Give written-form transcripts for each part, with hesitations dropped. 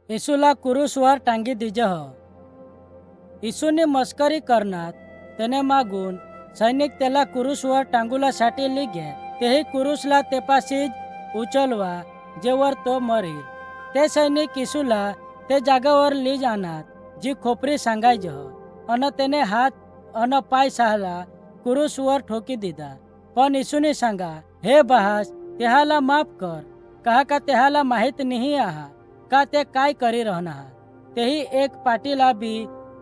येशूला क्रूसवर टांगी दिजह. येशूने मस्करी करणार त्याने मागून सैनिक त्याला क्रूसवर टांगुलासाठी लिगे. तेही क्रूसला तेपाशीच उचलवा जेवर तो मरेल. ते सैनिक येशूला ते जागावर ली जाणार जी खोपरी सांगायजह अन त्याने हात अन पाय सहाला क्रूसवर ठोकी दिदा. पण येशूने सांगा, हे बहास तेहाला माफ कर, कहा का तेहाला माहीत नाही आहा का ते काय करी रहणार. तेही एक पाटीला बी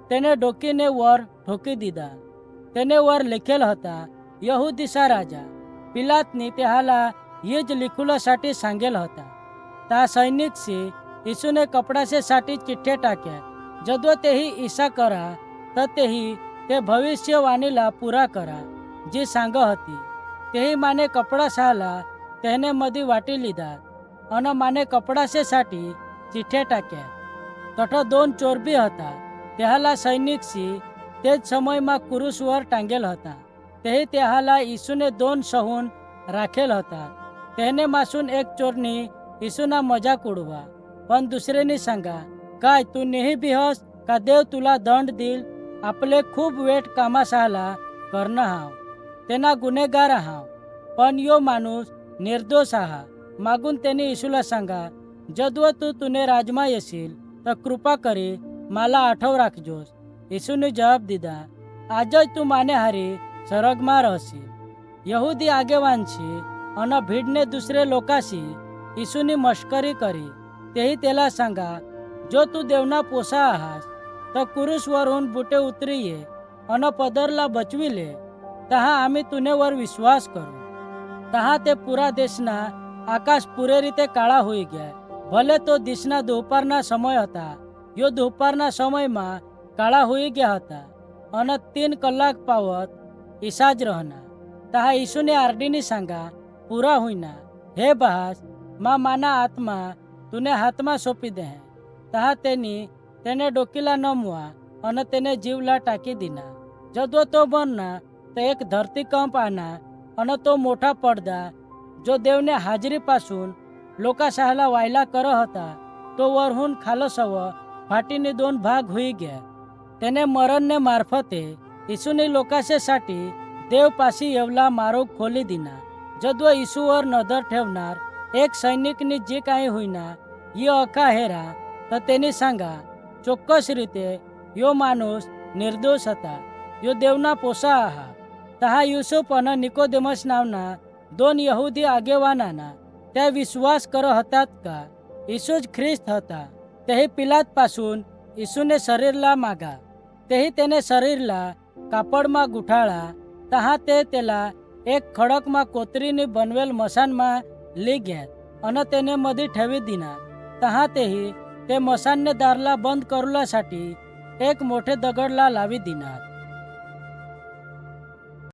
તેને ડોકીને वर ठोकी દીધા. તેને वर लिखेल होता, यहुदीचा राजा. पिलातनी त्याला येज लिखुलासाठी सांगेल होता. ता सैनिकशी येशूने कपडासे साठी चिठ्ठे टाक्या. जदव तेही ईसा करा तर तेही ते भविष्यवाणीला पुरा करा जी सांग होती. तेही माने कपडा सहाला તેને મધી વાટી લીધા અને માને કપડાસે साठी चिठ्ठे टाक्या. તઠો 2 ચોર બી હતા. त्याला सैनिकशी तेच समयમાં क्रूसवर टांगेल होता. तेही त्याला येशूने 2 सहून राखेल होता. તેને मासून एक चोरनी येशूना मजाक उडवा. पण दुसऱ्याने सांगा, काय तू नेही बिहस का देव तुला दंड देईल. आपले खूप वेट कामासाला करणं हाव, तेना गुन्हेगार हाव. पण यो माणूस निर्दोष आहा. मागून त्याने येशूला सांगा, जदव तू तुने राजमा येशील तर कृपा करी मला आठव राखजोस. येशूने जवाब दिदा, आजच तू माने हारी सरगमा रहशील. यहुदी आगेवानशी अन भीडने दुसरे लोकाशी येशूनी मस्करी करी. तेही त्याला सांगा, जो तू देवना पोसा आहास तर क्रूसवरून बुटे उतरी ये अन पदरला बचवी ले. तहा आम्ही तुनेवर विश्वास करू. तहा ते पुरा देशना आकाश पूरे रीते काळा होई ગયા. ભલે તો દિશના દુપારના સમય હતા. यो दुपाરના સમયમાં કાળા હોઈ ગયા હતા અને 3 કલાક પાવત ઈસાજ રહના. તહા ઈસુને આરડીની सांगा, પૂરા હોઈના. હે બહાસ માં માના આત્મા તુને હાથમાં સોંપી દે. તહા તેને ડોકીલા નમવા અને તેને જીવલા टाकी દીના. जदव तो बनना तर एक धरतीकंप आना अन तो मोठा पडदा जो देवने हाजरीपासून लोकासहाला वायला कर होता तो वरहून खालसव फाटीने 2 भाग होई ગયા. તેને મરણને મારફતે ઈસુની લોકાશેसाठी દેવપાशी येवला मार्ग खोली दिना. जदव ईसूवर नजर ठेवणार एक सैनिकनी जे काही होईना ये अका हेरा तर त्यांनी सांगा, ચોક્કસ રીતે यो माणूस निर्दोष હતા. यो देवना पोसा आहा. तहा युसुफ अन निकोदेमस नावना 2 यहुदी आगेवानाना त्या विश्वास कर हतात का येशूच ख्रिस्त હતા. तेही पिलात पासून येशूने शरीरला मागा. तेही તેને શરીરલા કાપડમાં ગુઠાળા. તહા તે તેલા એક ખડકમાં કોતરીની બનવેલ મસાનમાં લઈ ગયા અને તેને મધી ठेवी दिना. तहा तेही ते मसानने दारला बंद करूलासाठी एक मोठे दगडला लावी दिनात.